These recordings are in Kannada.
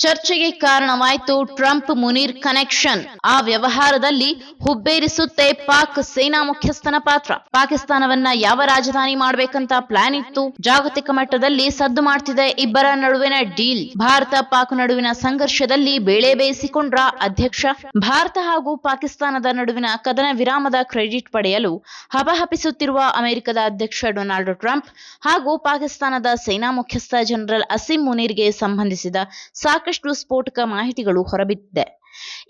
ಚರ್ಚೆಗೆ ಕಾರಣವಾಯಿತು ಟ್ರಂಪ್ ಮುನೀರ್ ಕನೆಕ್ಷನ್. ಆ ವ್ಯವಹಾರದಲ್ಲಿ ಹುಬ್ಬೇರಿಸುತ್ತೆ ಪಾಕ್ ಸೇನಾ ಮುಖ್ಯಸ್ಥನ ಪಾತ್ರ. ಪಾಕಿಸ್ತಾನವನ್ನ ಯಾವ ರಾಜಧಾನಿ ಮಾಡಬೇಕಂತ ಪ್ಲಾನ್ ಇತ್ತು. ಜಾಗತಿಕ ಮಟ್ಟದಲ್ಲಿ ಸದ್ದು ಮಾಡ್ತಿದೆ ಇಬ್ಬರ ನಡುವಿನ ಡೀಲ್. ಭಾರತ ಪಾಕ್ ನಡುವಿನ ಸಂಘರ್ಷದಲ್ಲಿ ಬೇಳೆ ಬೇಯಿಸಿಕೊಂಡ್ರ ಅಧ್ಯಕ್ಷ. ಭಾರತ ಹಾಗೂ ಪಾಕಿಸ್ತಾನದ ನಡುವಿನ ಕದನ ವಿರಾಮದ ಕ್ರೆಡಿಟ್ ಪಡೆಯಲು ಹಪಹಪಿಸುತ್ತಿರುವ ಅಮೆರಿಕದ ಅಧ್ಯಕ್ಷ ಡೊನಾಲ್ಡ್ ಟ್ರಂಪ್ ಹಾಗೂ ಪಾಕಿಸ್ತಾನದ ಸೇನಾ ಮುಖ್ಯಸ್ಥ ಜನರಲ್ ಅಸಿಂ ಮುನೀರ್ಗೆ ಸಂಬಂಧಿಸಿದ ಸಾಕಷ್ಟು ಸ್ಫೋಟಕ ಮಾಹಿತಿಗಳು ಹೊರಬಿದ್ದಿದೆ.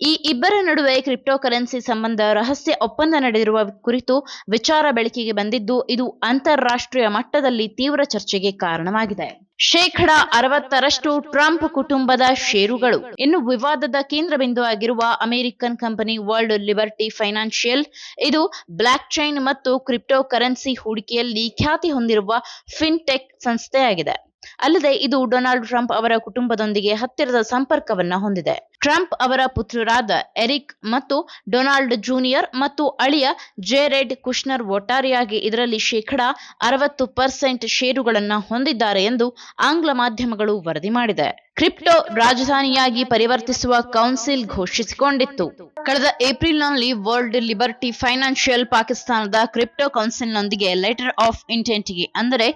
ಈ ಇಬ್ಬರ ನಡುವೆ ಕ್ರಿಪ್ಟೋ ಕರೆನ್ಸಿ ಸಂಬಂಧ ರಹಸ್ಯ ಒಪ್ಪಂದ ನಡೆದಿರುವ ಕುರಿತು ವಿಚಾರ ಬೆಳಕಿಗೆ ಬಂದಿದ್ದು, ಇದು ಅಂತಾರಾಷ್ಟ್ರೀಯ ಮಟ್ಟದಲ್ಲಿ ತೀವ್ರ ಚರ್ಚೆಗೆ ಕಾರಣವಾಗಿದೆ. 60% ಟ್ರಂಪ್ ಕುಟುಂಬದ ಷೇರುಗಳು. ಇನ್ನು ವಿವಾದದ ಕೇಂದ್ರಬಿಂದು ಆಗಿರುವ American company world liberty financial, ಇದು ಬ್ಲಾಕ್ ಚೈನ್ ಮತ್ತು ಕ್ರಿಪ್ಟೋ ಕರೆನ್ಸಿ ಹೂಡಿಕೆಯಲ್ಲಿ ಖ್ಯಾತಿ ಹೊಂದಿರುವ ಫಿನ್ಟೆಕ್ ಸಂಸ್ಥೆಯಾಗಿದೆ. ಅಲ್ಲದೆ ಇದು ಡೊನಾಲ್ಡ್ ಟ್ರಂಪ್ ಅವರ ಕುಟುಂಬದೊಂದಿಗೆ ಹತ್ತಿರದ ಸಂಪರ್ಕವನ್ನ ಹೊಂದಿದೆ. ಟ್ರಂಪ್ ಅವರ ಪುತ್ರರಾದ ಎರಿಕ್ ಮತ್ತು ಡೊನಾಲ್ಡ್ ಜೂನಿಯರ್ ಮತ್ತು ಅಳಿಯ ಜೇರೆಡ್ ಕುಶ್ನರ್ ಒಟ್ಟಾರೆಯಾಗಿ ಇದರಲ್ಲಿ 60% ಷೇರುಗಳನ್ನ ಹೊಂದಿದ್ದಾರೆ ಎಂದು ಆಂಗ್ಲ ಮಾಧ್ಯಮಗಳು ವರದಿ ಮಾಡಿದೆ. ಕ್ರಿಪ್ಟೋ ರಾಜಧಾನಿಯಾಗಿ ಪರಿವರ್ತಿಸುವ ಕೌನ್ಸಿಲ್ ಘೋಷಿಸಿಕೊಂಡಿತ್ತು. ಕಳೆದ ಏಪ್ರಿಲ್ನಲ್ಲಿ ವರ್ಲ್ಡ್ ಲಿಬರ್ಟಿ ಫೈನಾನ್ಷಿಯಲ್ ಪಾಕಿಸ್ತಾನದ ಕ್ರಿಪ್ಟೋ ಕೌನ್ಸಿಲ್ನೊಂದಿಗೆ ಲೆಟರ್ ಆಫ್ ಇಂಟೆಂಟ್ಗೆ ಅಂದರೆ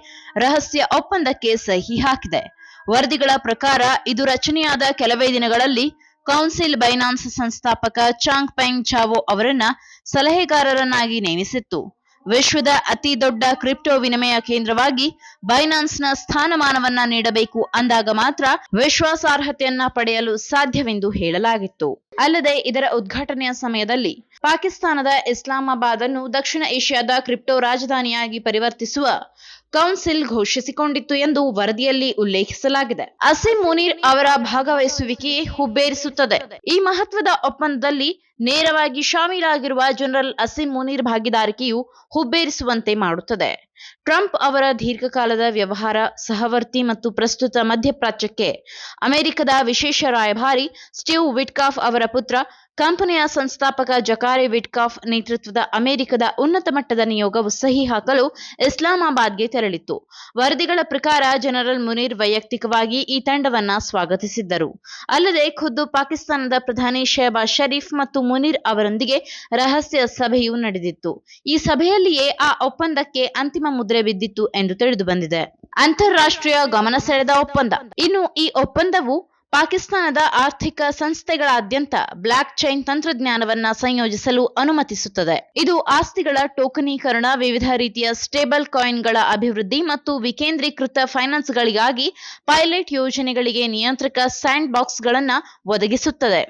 ರಹಸ್ಯ ಒಪ್ಪಂದಕ್ಕೆ ಸಹಿ ಹಾಕಿದೆ. ವರದಿಗಳ ಪ್ರಕಾರ ಇದು ರಚನೆಯಾದ ಕೆಲವೇ ದಿನಗಳಲ್ಲಿ ಕೌನ್ಸಿಲ್ ಬೈನಾನ್ಸ್ ಸಂಸ್ಥಾಪಕ ಚಾಂಗ್ ಪೆಂಗ್ ಚಾವೋ ಅವರನ್ನ ಸಲಹೆಗಾರರನ್ನಾಗಿ ನೇಮಿಸಿತ್ತು. ವಿಶ್ವದ ಅತಿ ದೊಡ್ಡ ಕ್ರಿಪ್ಟೋ ವಿನಿಮಯ ಕೇಂದ್ರವಾಗಿ ಬೈನಾನ್ಸ್ನ ಸ್ಥಾನಮಾನವನ್ನ ನೀಡಬೇಕು ಅಂದಾಗ ಮಾತ್ರ ವಿಶ್ವಾಸಾರ್ಹತೆಯನ್ನ ಪಡೆಯಲು ಸಾಧ್ಯವೆಂದು ಹೇಳಲಾಗಿತ್ತು. ಅಲ್ಲದೆ ಇದರ ಉದ್ಘಾಟನೆಯ ಸಮಯದಲ್ಲಿ ಪಾಕಿಸ್ತಾನದ ಇಸ್ಲಾಮಾಬಾದ್ ಅನ್ನು ದಕ್ಷಿಣ ಏಷ್ಯಾದ ಕ್ರಿಪ್ಟೋ ರಾಜಧಾನಿಯಾಗಿ ಪರಿವರ್ತಿಸುವ ಕೌನ್ಸಿಲ್ ಘೋಷಿಸಿಕೊಂಡಿತ್ತು ಎಂದು ವರದಿಯಲ್ಲಿ ಉಲ್ಲೇಖಿಸಲಾಗಿದೆ. ಅಸಿಂ ಮುನೀರ್ ಅವರ ಭಾಗವಹಿಸುವಿಕೆ ಹುಬ್ಬೇರಿಸುತ್ತದೆ. ಈ ಮಹತ್ವದ ಒಪ್ಪಂದದಲ್ಲಿ ನೇರವಾಗಿ ಶಾಮೀಲಾಗಿರುವ ಜನರಲ್ ಅಸಿಂ ಮುನೀರ್ ಭಾಗಿದಾರಿಕೆಯು ಹುಬ್ಬೇರಿಸುವಂತೆ ಮಾಡುತ್ತದೆ. ಟ್ರಂಪ್ ಅವರ ದೀರ್ಘಕಾಲದ ವ್ಯವಹಾರ ಸಹವರ್ತಿ ಮತ್ತು ಪ್ರಸ್ತುತ ಮಧ್ಯಪ್ರಾಚ್ಯಕ್ಕೆ ಅಮೆರಿಕದ ವಿಶೇಷ ರಾಯಭಾರಿ ಸ್ಟೀವ್ ವಿಟ್ಕಾಫ್ ಅವರ ಪುತ್ರ, ಕಂಪನಿಯ ಸಂಸ್ಥಾಪಕ ಜಕಾರಿ ವಿಟ್ಕಾಫ್ ನೇತೃತ್ವದ ಅಮೆರಿಕದ ಉನ್ನತ ಮಟ್ಟದ ನಿಯೋಗವು ಸಹಿ ಹಾಕಲು ಇಸ್ಲಾಮಾಬಾದ್ಗೆ ತೆರಳಿತ್ತು. ವರದಿಗಳ ಪ್ರಕಾರ ಜನರಲ್ ಮುನೀರ್ ವೈಯಕ್ತಿಕವಾಗಿ ಈ ತಂಡವನ್ನ ಸ್ವಾಗತಿಸಿದ್ದರು. ಅಲ್ಲದೆ ಖುದ್ದು ಪಾಕಿಸ್ತಾನದ ಪ್ರಧಾನಿ ಶಹಬಾಜ್ ಷರೀಫ್ ಮತ್ತು ಮುನೀರ್ ಅವರೊಂದಿಗೆ ರಹಸ್ಯ ಸಭೆಯೂ ನಡೆದಿತ್ತು. ಈ ಸಭೆಯಲ್ಲಿಯೇ ಆ ಒಪ್ಪಂದಕ್ಕೆ ಅಂತಿಮ ಮುದ್ರೆ ಬಿದ್ದಿತ್ತು ಎಂದು ತಿಳಿದು ಬಂದಿದೆ. ಅಂತಾರಾಷ್ಟ್ರೀಯ ಗಮನ ಸೆಳೆದ ಒಪ್ಪಂದ. ಇನ್ನು ಈ ಒಪ್ಪಂದವು ಪಾಕಿಸ್ತಾನದ ಆರ್ಥಿಕ ಸಂಸ್ಥೆಗಳಾದ್ಯಂತ ಬ್ಲಾಕ್ ಚೈನ್ ತಂತ್ರಜ್ಞಾನವನ್ನ ಸಂಯೋಜಿಸಲು ಅನುಮತಿಸುತ್ತದೆ. ಇದು ಆಸ್ತಿಗಳ ಟೋಕನೀಕರಣ, ವಿವಿಧ ರೀತಿಯ ಸ್ಟೇಬಲ್ ಕಾಯಿನ್ಗಳ ಅಭಿವೃದ್ಧಿ ಮತ್ತು ವಿಕೇಂದ್ರೀಕೃತ ಫೈನಾನ್ಸ್ಗಳಿಗಾಗಿ ಪೈಲಟ್ ಯೋಜನೆಗಳಿಗೆ ನಿಯಂತ್ರಕ ಸ್ಯಾಂಡ್ ಬಾಕ್ಸ್ಗಳನ್ನ ಒದಗಿಸುತ್ತದೆ.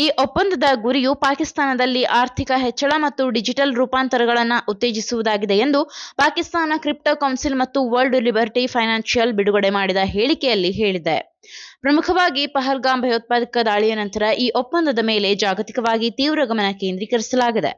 ಈ ಒಪ್ಪಂದದ ಗುರಿಯು ಪಾಕಿಸ್ತಾನದಲ್ಲಿ ಆರ್ಥಿಕ ಹೆಚ್ಚಳ ಮತ್ತು ಡಿಜಿಟಲ್ ರೂಪಾಂತರಗಳನ್ನು ಉತ್ತೇಜಿಸುವುದಾಗಿದೆ ಎಂದು ಪಾಕಿಸ್ತಾನ ಕ್ರಿಪ್ಟೋ ಕೌನ್ಸಿಲ್ ಮತ್ತು ವರ್ಲ್ಡ್ ಲಿಬರ್ಟಿ ಫೈನಾನ್ಷಿಯಲ್ ಬಿಡುಗಡೆ ಮಾಡಿದ ಹೇಳಿಕೆಯಲ್ಲಿ ಹೇಳಿದೆ. ಪ್ರಮುಖವಾಗಿ ಪಹಲ್ಗಾಮ್ ಭಯೋತ್ಪಾದಕ ದಾಳಿಯ ನಂತರ ಈ ಒಪ್ಪಂದದ ಮೇಲೆ ಜಾಗತಿಕವಾಗಿ ತೀವ್ರ ಗಮನ ಕೇಂದ್ರೀಕರಿಸಲಾಗಿದೆ.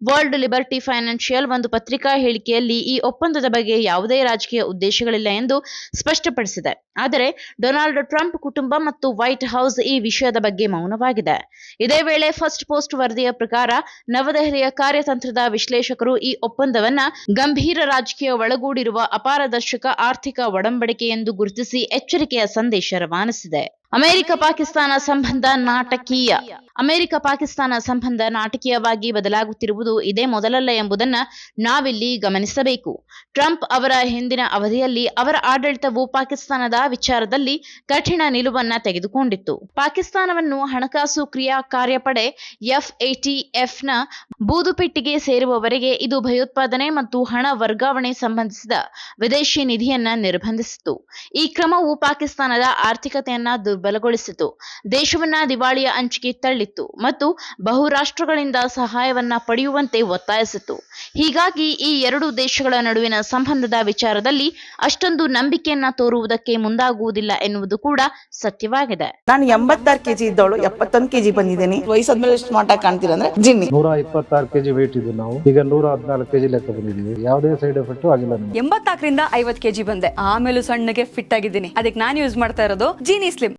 ವರ್ಲ್ಡ್ ಲಿಬರ್ಟಿ ಫೈನಾನ್ಷಿಯಲ್ ಒಂದು ಪತ್ರಿಕಾ ಹೇಳಿಕೆಯಲ್ಲಿ ಈ ಒಪ್ಪಂದದ ಬಗ್ಗೆ ಯಾವುದೇ ರಾಜಕೀಯ ಉದ್ದೇಶಗಳಿಲ್ಲ ಎಂದು ಸ್ಪಷ್ಟಪಡಿಸಿದೆ. ಆದರೆ ಡೊನಾಲ್ಡ್ ಟ್ರಂಪ್ ಕುಟುಂಬ ಮತ್ತು ವೈಟ್ ಹೌಸ್ ಈ ವಿಷಯದ ಬಗ್ಗೆ ಮೌನವಾಗಿದೆ. ಇದೇ ವೇಳೆ ಫಸ್ಟ್ ಪೋಸ್ಟ್ ವರದಿಯ ಪ್ರಕಾರ ನವದೆಹಲಿಯ ಕಾರ್ಯತಂತ್ರದ ವಿಶ್ಲೇಷಕರು ಈ ಒಪ್ಪಂದವನ್ನ ಗಂಭೀರ ರಾಜಕೀಯ ಒಳಗೂಡಿರುವ ಅಪಾರದರ್ಶಕ ಆರ್ಥಿಕ ಒಡಂಬಡಿಕೆ ಎಂದು ಗುರುತಿಸಿ ಎಚ್ಚರಿಕೆಯ ಸಂದೇಶ ರವಾನಿಸಿದೆ. ಅಮೆರಿಕ ಪಾಕಿಸ್ತಾನ ಸಂಬಂಧ ನಾಟಕೀಯ. ಅಮೆರಿಕ ಪಾಕಿಸ್ತಾನ ಸಂಬಂಧ ನಾಟಕೀಯವಾಗಿ ಬದಲಾಗುತ್ತಿರುವುದು ಇದೇ ಮೊದಲಲ್ಲ ಎಂಬುದನ್ನ ನಾವಿಲ್ಲಿ ಗಮನಿಸಬೇಕು. ಟ್ರಂಪ್ ಅವರ ಹಿಂದಿನ ಅವಧಿಯಲ್ಲಿ ಅವರ ಆಡಳಿತವು ಪಾಕಿಸ್ತಾನದ ವಿಚಾರದಲ್ಲಿ ಕಠಿಣ ನಿಲುವನ್ನ ತೆಗೆದುಕೊಂಡಿತ್ತು. ಪಾಕಿಸ್ತಾನವನ್ನು ಹಣಕಾಸು ಕ್ರಿಯಾ ಕಾರ್ಯಪಡೆ FATFನ ಬೂದುಪೆಟ್ಟಿಗೆ ಸೇರುವವರೆಗೆ ಇದು ಭಯೋತ್ಪಾದನೆ ಮತ್ತು ಹಣ ವರ್ಗಾವಣೆ ಸಂಬಂಧಿಸಿದ ವಿದೇಶಿ ನಿಧಿಯನ್ನ ನಿರ್ಬಂಧಿಸಿತು. ಈ ಕ್ರಮವು ಪಾಕಿಸ್ತಾನದ ಆರ್ಥಿಕತೆಯನ್ನ ದುರ್ಬಲಗೊಳಿಸಿತು, ದೇಶವನ್ನ ದಿವಾಳಿಯ ಅಂಚಿಗೆ ತಳ್ಳಿತ್ತು ಮತ್ತು ಬಹುರಾಷ್ಟ್ರಗಳಿಂದ ಸಹಾಯವನ್ನ ಪಡೆಯುವಂತೆ ಒತ್ತಾಯಿಸಿತು. ಹೀಗಾಗಿ ಈ ಎರಡು ದೇಶಗಳ ನಡುವಿನ ಸಂಬಂಧದ ವಿಚಾರದಲ್ಲಿ ಅಷ್ಟೊಂದು ನಂಬಿಕೆಯನ್ನ ತೋರುವುದಕ್ಕೆ ಮುಂದಾಗುವುದಿಲ್ಲ ಎನ್ನುವುದು ಕೂಡ ಸತ್ಯವಾಗಿದೆ. ನಾನು 86 kg ಇದ್ದವಳು 71 kg ಬಂದಿದ್ದೇನೆ. ವಯಸ್ಸಾದ್ಮೇಲೆ ಸ್ಮಾರ್ಟ್ ಆಗಿ ಕಾಣ್ತೀರಾ ಅಂದ್ರೆ ಜಿನ್ನಿ. 126 kg ವೇಟ್ ಇದ್ದು ನಾವು ಈಗ 114 kg ಲೆಕ್ಕ ಬಂದಿದ್ದೀವಿ. ಯಾವುದೇ ಸೈಡ್ ಎಫೆಕ್ಟ್ ಆಗಿಲ್ಲ. 84ರಿಂದ 50 kg ಬಂದೆ. ಆಮೇಲೆ ಸಣ್ಣಗೆ ಫಿಟ್ ಆಗಿದ್ದೀನಿ. ಅದಕ್ಕೆ ನಾನು ಯೂಸ್ ಮಾಡ್ತಾ ಇರೋದು ಜೀನಿ ಸ್ಲಿಮ್.